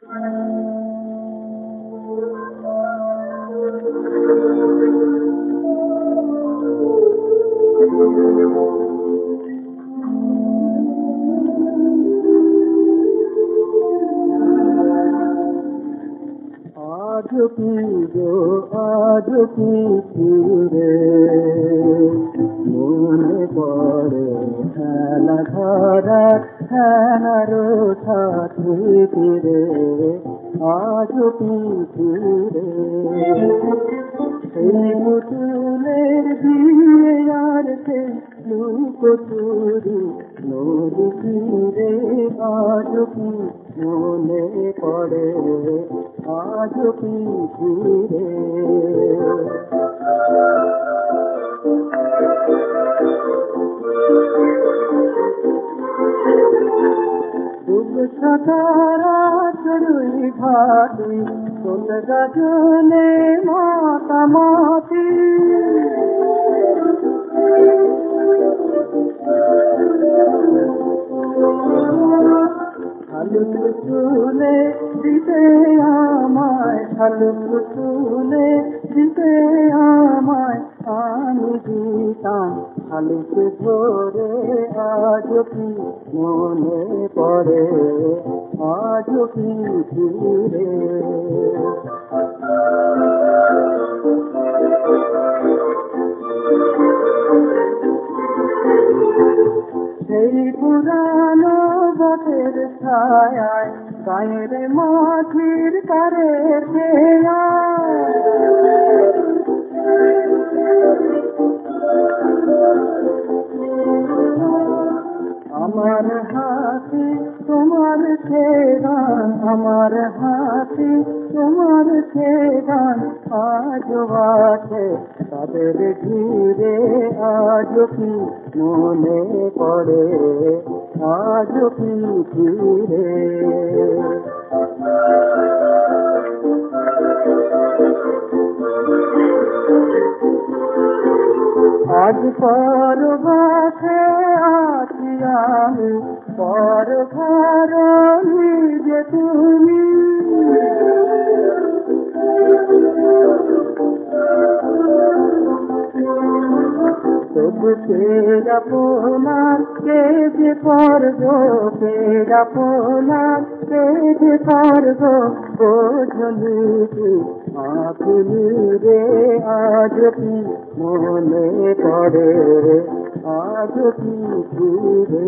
आज की फिरे মনে পড়ে খেলা ধরা খেলারো সাথী ফিরে আজ কি ফিরে সেই পুতুলের বিয়ে আর সে লুকোচুরি নদী ফিরে আজ কি মনে পড়ে আজ কি ফিরে সাতারা চড়ুই ঘাটি সোল গজনে মাতামাতি হালুক চুলে দিতে আমায় হালুক চুলে দিতে আমায় আমি দিতাম হালুক ধরে আজ কি মনে পড়ে আজ কি ফিরে সেই পুরানো বটের ছায়ায় গায়ের মাটির কারের খেয়া আমার হাতে তোমার গান আমার হাতে তোমার গান আজ আছে তাদের ঘিরে আজ কি মনে পড়ে আজ কি ফিরে আজ পরবাসে আছি আমি পর ঘর নিজে তুমি তবু তেরা পোনার কে যে করব তেরা পোনার কে যে করব বোঝনি কি আপনি রে আজ কি মনে পড়ে আজ কি ফিরে